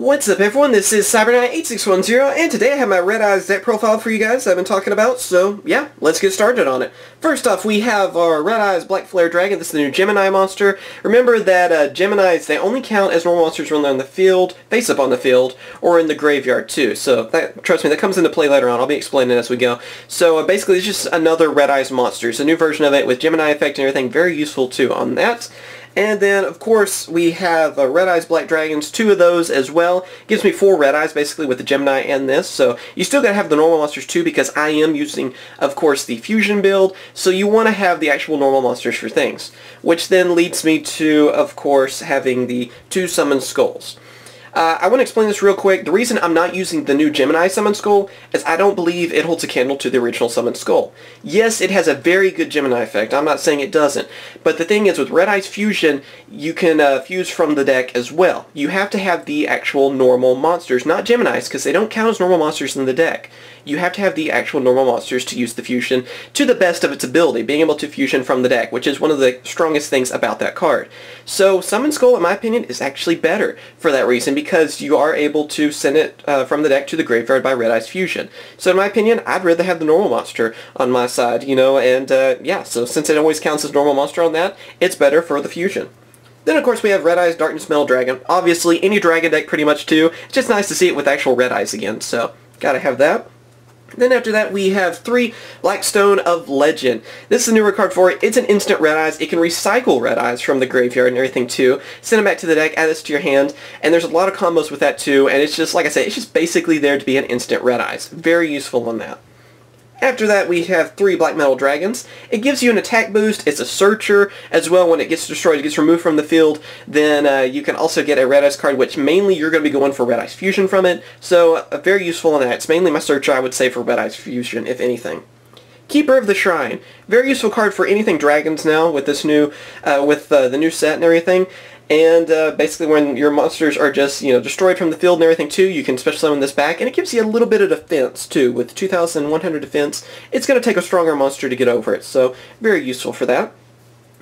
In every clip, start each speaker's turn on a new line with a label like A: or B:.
A: What's up everyone, this is CyberKnight8610 and today I have my Red Eyes deck profile for you guys I've been talking about, so yeah, let's get started on it. First off, we have our Red Eyes Black Flare Dragon. This is the new Gemini monster. Remember that Geminis, they only count as normal monsters when they're in the field, face up on the field, or in the graveyard too. So that, trust me, that comes into play later on. I'll be explaining it as we go. So basically it's just another Red Eyes monster. It's a new version of it with Gemini effect and everything. Very useful too on that. And then, of course, we have Red Eyes Black Dragons, 2 of those as well. Gives me 4 Red Eyes, basically, with the Gemini and this. So you still got to have the normal monsters too, because I am using, of course, the Fusion build. So you want to have the actual normal monsters for things. Which then leads me to, of course, having the 2 Summoned Skulls. I want to explain this real quick. The reason I'm not using the new Gemini Summoned Skull is I don't believe it holds a candle to the original Summoned Skull. Yes, it has a very good Gemini effect. I'm not saying it doesn't. But the thing is, with Red Eyes Fusion, you can fuse from the deck as well. You have to have the actual normal monsters, not Geminis, because they don't count as normal monsters in the deck. You have to have the actual normal monsters to use the fusion to the best of its ability, being able to fusion from the deck, which is one of the strongest things about that card. So Summoned Skull, in my opinion, is actually better for that reason, because you are able to send it from the deck to the graveyard by Red Eyes Fusion. So in my opinion, I'd rather have the normal monster on my side, you know, and yeah, so since it always counts as normal monster on that, it's better for the fusion. Then, of course, we have Red Eyes Darkness Metal Dragon. Obviously, any dragon deck pretty much too. It's just nice to see it with actual red eyes again, so gotta have that. Then after that, we have 3 Blackstone of Legend. This is a newer card for it. It's an instant Red Eyes. It can recycle Red Eyes from the graveyard and everything too. Send them back to the deck, add this to your hand, and there's a lot of combos with that too, and it's just, like I said, it's just basically there to be an instant Red Eyes. Very useful on that. After that, we have 3 Black Metal Dragons. It gives you an attack boost. It's a searcher as well. When it gets destroyed, it gets removed from the field. Then you can also get a Red Eyes card, which mainly you're going to be going for Red Eyes Fusion from it. So very useful on that. It's mainly my searcher, I would say, for Red Eyes Fusion, if anything. Keeper of the Shrine. Very useful card for anything dragons now with this new, the new set and everything. And basically when your monsters are just, you know, destroyed from the field and everything too, you can special summon this back, and it gives you a little bit of defense too. With 2,100 defense, it's going to take a stronger monster to get over it, so very useful for that.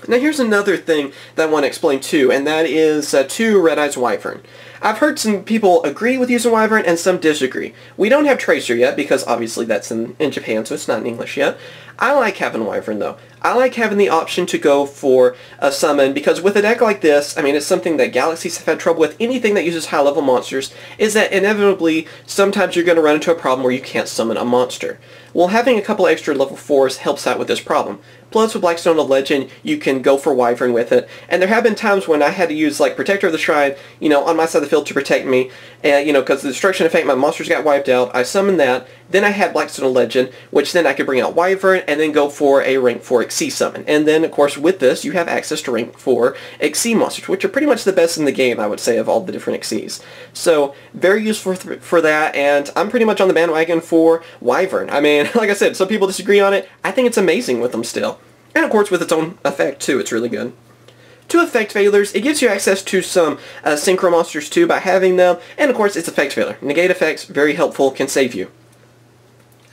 A: Now here's another thing that I want to explain too, and that is 2 Red Eyes Wyvern. I've heard some people agree with using Wyvern and some disagree. We don't have Tracer yet, because obviously that's in Japan, so it's not in English yet. I like having Wyvern though. I like having the option to go for a summon, because with a deck like this, I mean, it's something that Galaxies have had trouble with. Anything that uses high-level monsters is that inevitably sometimes you're going to run into a problem where you can't summon a monster. Well, having a couple extra level 4s helps out with this problem. Plus, with Blackstone of Legend, you can go for Wyvern with it. And there have been times when I had to use, like, Protector of the Shrine, you know, on my side of the field to protect me. You know, because the Destruction Effect, my monsters got wiped out. I summoned that. Then I had Blackstone of Legend, which then I could bring out Wyvern and then go for a rank 4 Xyz summon. And then, of course, with this, you have access to rank 4 Xyz monsters, which are pretty much the best in the game, I would say, of all the different Xyzs. So, very useful for that, and I'm pretty much on the bandwagon for Wyvern. I mean, like I said, some people disagree on it. I think it's amazing with them still. And of course with its own effect too, it's really good. 2 effect failures, it gives you access to some Synchro Monsters too by having them, and of course it's effect failure. Negate effects, very helpful, can save you.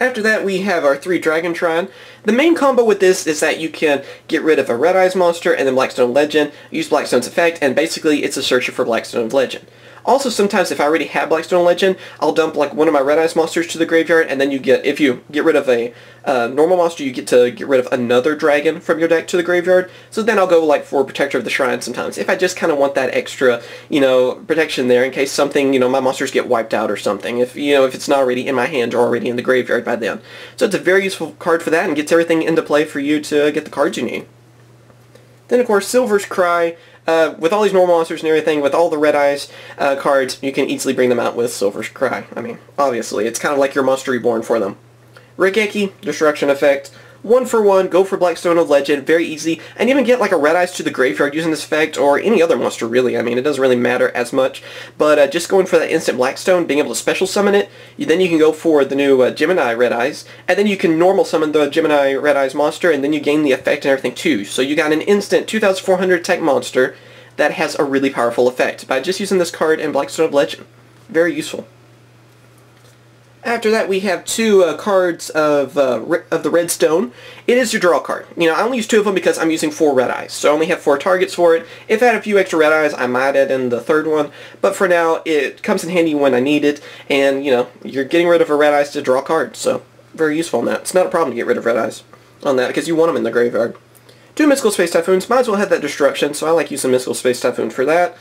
A: After that, we have our 3 Dragon Tron. The main combo with this is that you can get rid of a Red Eyes monster and then Blackstone Legend, use Blackstone's effect, and basically it's a searcher for Blackstone Legend. Also, sometimes if I already have Blackstone Legend, I'll dump like one of my Red Eyes monsters to the graveyard, and then you get, if you get rid of a normal monster, you get to get rid of another dragon from your deck to the graveyard. So then I'll go like for Protector of the Shrine sometimes, if I just kind of want that extra, you know, protection there in case something, you know, my monsters get wiped out or something, if, you know, if it's not already in my hand or already in the graveyard by then. So it's a very useful card for that, and gets everything into play for you to get the cards you need. Then, of course, Silver's Cry. With all these normal monsters and everything, with all the Red Eyes cards, you can easily bring them out with Silver's Cry. I mean, obviously, it's kind of like your Monster Reborn for them. Raigeki, Destruction Effect. 1 for 1, go for Blackstone of Legend, very easy, and even get like a Red Eyes to the graveyard using this effect, or any other monster really. I mean, it doesn't really matter as much, but just going for that instant Blackstone, being able to special summon it, then you can go for the new Gemini Red Eyes, and then you can normal summon the Gemini Red Eyes monster, and then you gain the effect and everything too. So you got an instant 2,400 attack monster that has a really powerful effect by just using this card and Blackstone of Legend. Very useful. After that, we have two cards of the Redstone. It is your draw card. You know, I only use 2 of them because I'm using 4 red eyes, so I only have 4 targets for it. If I had a few extra red eyes, I might add in the third one, but for now, it comes in handy when I need it, and, you know, you're getting rid of a red eyes to draw cards, so very useful on that. It's not a problem to get rid of red eyes on that, because you want them in the graveyard. 2 Mystical Space Typhoons, might as well have that Disruption, so I like using Mystical Space Typhoon for that.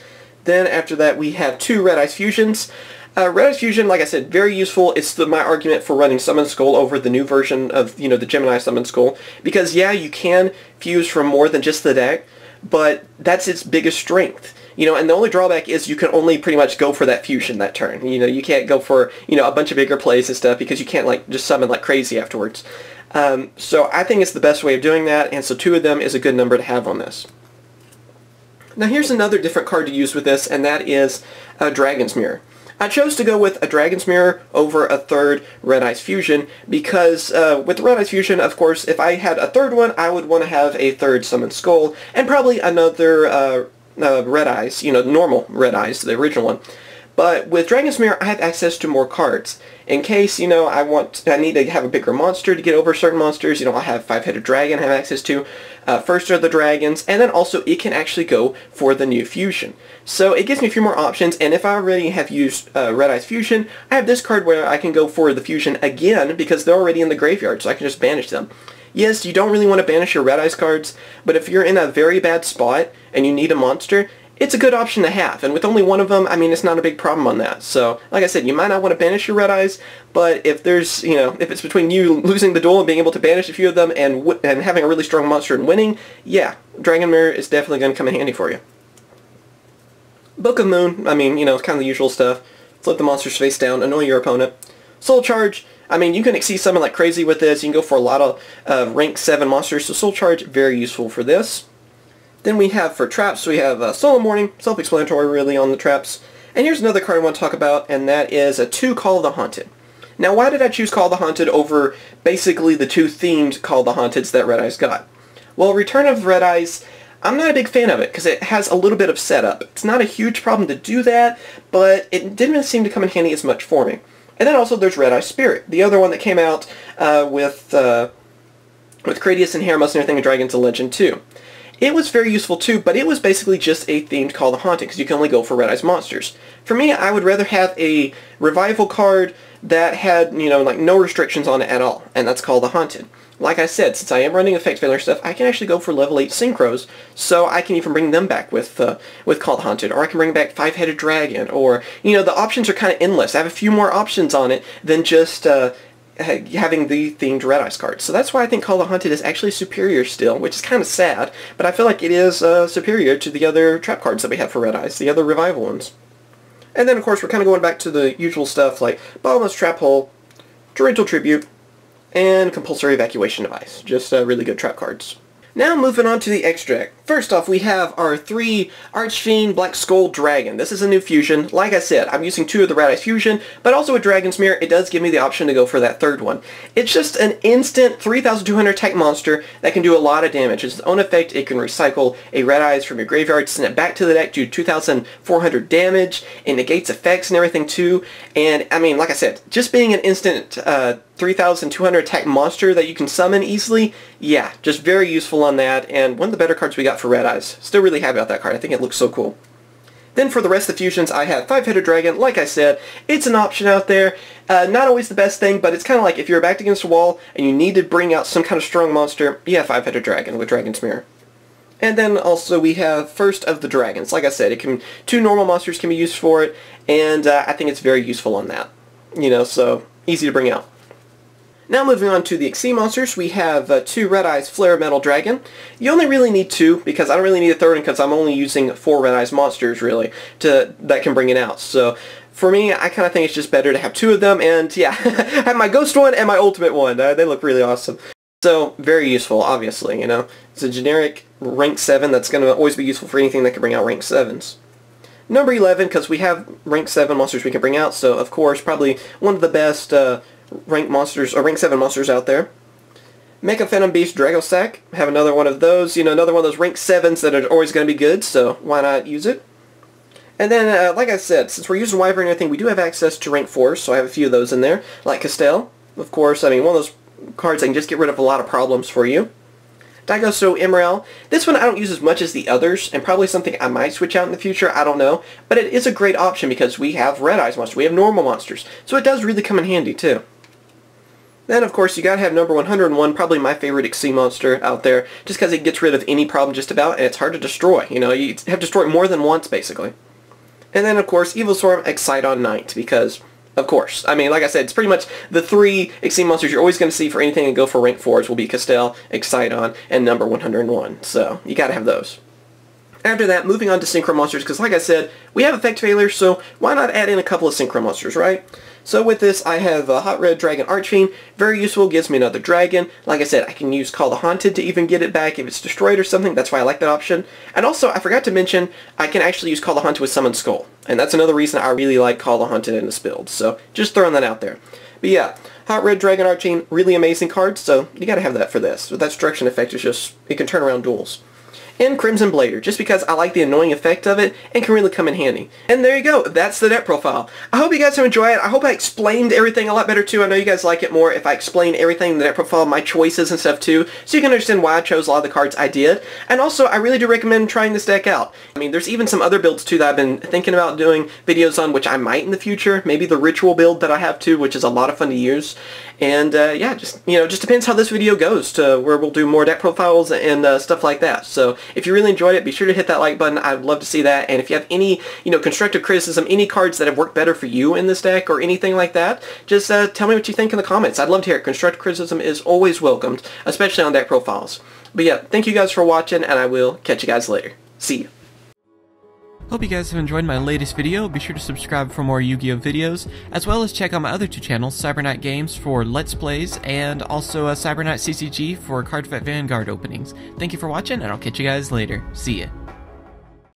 A: Then after that, we have 2 Red Eyes Fusions. Red Eyes Fusion, like I said, very useful. It's my argument for running Summon Skull over the new version of, you know, the Gemini Summon Skull. Because, yeah, you can fuse from more than just the deck, but that's its biggest strength. You know, and the only drawback is you can only pretty much go for that fusion that turn. You know, you can't go for, you know, a bunch of bigger plays and stuff because you can't, like, just summon like crazy afterwards. So I think it's the best way of doing that, and so 2 of them is a good number to have on this. Now here's another different card to use with this, and that is Dragon's Mirror. I chose to go with a Dragon's Mirror over a third Red Eyes Fusion because with the Red Eyes Fusion, of course, if I had a third one, I would want to have a third Summon Skull and probably another Red Eyes, you know, normal Red Eyes, the original one. But with Dragon's Mirror, I have access to more cards. In case, you know, I need to have a bigger monster to get over certain monsters, you know, I'll have 5-headed dragon I have access to. First are the dragons, and then also it can actually go for the new fusion. So it gives me a few more options, and if I already have used Red Eyes Fusion, I have this card where I can go for the fusion again because they're already in the graveyard, so I can just banish them. Yes, you don't really want to banish your Red Eyes cards, but if you're in a very bad spot and you need a monster, it's a good option to have, and with only 1 of them, I mean, it's not a big problem on that. So, like I said, you might not want to banish your Red Eyes, but if there's, you know, if it's between you losing the duel and being able to banish a few of them and having a really strong monster and winning, yeah, Dragon Mirror is definitely going to come in handy for you. Book of Moon, I mean, you know, it's kind of the usual stuff. Flip the monsters face down, annoy your opponent. Soul Charge, I mean, you can exceed someone like crazy with this. You can go for a lot of rank 7 monsters, so Soul Charge, very useful for this. Then we have, for traps, we have Solemn Warning, self-explanatory really on the traps. And here's another card I want to talk about, and that is a 2 Call of the Haunted. Now, why did I choose Call of the Haunted over basically the 2 themed Call of the Haunteds that Red Eyes got? Well, Return of Red Eyes, I'm not a big fan of it, because it has a little bit of setup. It's not a huge problem to do that, but it didn't really seem to come in handy as much for me. And then also there's Red Eye Spirit, the other one that came out with Cradius and Heremos and everything in Dragons of Legend 2. It was very useful too, but it was basically just a themed Call of the Haunted, because you can only go for Red Eyes monsters. For me, I would rather have a revival card that had, you know, like no restrictions on it at all, and that's Call of the Haunted. Like I said, since I am running Effect Failure stuff, I can actually go for level 8 Synchros, so I can even bring them back with Call of the Haunted, or I can bring back 5-headed dragon, or, you know, the options are kind of endless. I have a few more options on it than just having the themed Red Eyes cards. So that's why I think Call of the Haunted is actually superior still, which is kind of sad, but I feel like it is superior to the other trap cards that we have for Red Eyes, the other revival ones. And then, of course, we're kind of going back to the usual stuff like Bottomless, Trap Hole, Torrential Tribute, and Compulsory Evacuation Device. Just really good trap cards. Now moving on to the extract. First off, we have our 3 Archfiend Black Skull Dragon. This is a new fusion. Like I said, I'm using 2 of the Red Eyes Fusion, but also with Dragon's Mirror, it does give me the option to go for that third one. It's just an instant 3,200 attack monster that can do a lot of damage. It's its own effect. It can recycle a Red Eyes from your graveyard, send it back to the deck, do 2,400 damage, it negates effects and everything too. And, I mean, like I said, just being an instant 3,200 attack monster that you can summon easily, yeah, just very useful on that, and one of the better cards we got for Red Eyes. Still really happy about that card. I think it looks so cool. Then for the rest of the fusions, I have 5-headed dragon. Like I said, it's an option out there. Not always the best thing, but it's kind of like if you're backed against a wall and you need to bring out some kind of strong monster, you have 5-headed dragon with Dragon's Mirror. And then also we have First of the Dragons. Like I said, 2 normal monsters can be used for it, and I think it's very useful on that. You know, so easy to bring out. Now moving on to the Exceed monsters, we have 2 Red Eyes Flare Metal Dragon. You only really need 2, because I don't really need a third one, because I'm only using 4 Red Eyes monsters, really, that can bring it out. So, for me, I kind of think it's just better to have 2 of them, and yeah, I have my Ghost one and my Ultimate one. They look really awesome. So, very useful, obviously, you know. It's a generic rank 7 that's going to always be useful for anything that can bring out rank 7s. Number 11, because we have rank 7 monsters we can bring out, so of course, probably one of the best rank monsters, or rank 7 monsters out there. Mecha Phantom Beast Dragosack, have another one of those, you know, another one of those rank 7s that are always going to be good, so why not use it? And then, like I said, since we're using Wyvern and everything, we do have access to rank 4s, so I have a few of those in there. Like Castell, of course. I mean, one of those cards that can just get rid of a lot of problems for you. Daigoso Emerald. This one I don't use as much as the others, and probably something I might switch out in the future, I don't know. But it is a great option because we have Red Eyes monsters, we have normal monsters, so it does really come in handy too. Then, of course, you gotta have number 101, probably my favorite Xyz monster out there, just because it gets rid of any problem just about, and it's hard to destroy. You know, you have to destroy it more than once, basically. And then, of course, Evil Storm Excidon Knight, because, of course, I mean, like I said, it's pretty much the 3 Xyz monsters you're always going to see for anything and go for rank 4s will be Castell, Excidon, and number 101, so you gotta have those. After that, moving on to Synchro Monsters, because like I said, we have effect failures, so why not add in a couple of Synchro Monsters, right? So with this, I have Hot Red Dragon Archfiend, very useful, gives me another dragon. Like I said, I can use Call the Haunted to even get it back if it's destroyed or something, that's why I like that option. And also, I forgot to mention, I can actually use Call the Haunted with Summon Skull, and that's another reason I really like Call the Haunted in this build, so just throwing that out there. But yeah, Hot Red Dragon Archfiend, really amazing card, so you gotta have that for this. So that destruction effect is just, it can turn around duels. And Crimson Blader, just because I like the annoying effect of it and can really come in handy. And there you go, that's the deck profile. I hope you guys have enjoyed it. I hope I explained everything a lot better too. I know you guys like it more if I explain everything in the deck profile, my choices and stuff too, so you can understand why I chose a lot of the cards I did. And also, I really do recommend trying this deck out. I mean, there's even some other builds too that I've been thinking about doing videos on, which I might in the future. Maybe the Ritual build that I have too, which is a lot of fun to use. And yeah, just depends how this video goes to where we'll do more deck profiles and stuff like that. So if you really enjoyed it, be sure to hit that like button. I'd love to see that. And if you have any, constructive criticism, any cards that have worked better for you in this deck or anything like that, just tell me what you think in the comments. I'd love to hear it. Constructive criticism is always welcomed, especially on deck profiles. But yeah, thank you guys for watching, and I will catch you guys later. See ya.
B: Hope you guys have enjoyed my latest video. Be sure to subscribe for more Yu-Gi-Oh videos, as well as check out my other 2 channels, CyberKnight Games for Let's Plays, and also CyberKnight CCG for Card Fight Vanguard openings. Thank you for watching, and I'll catch you guys later. See ya.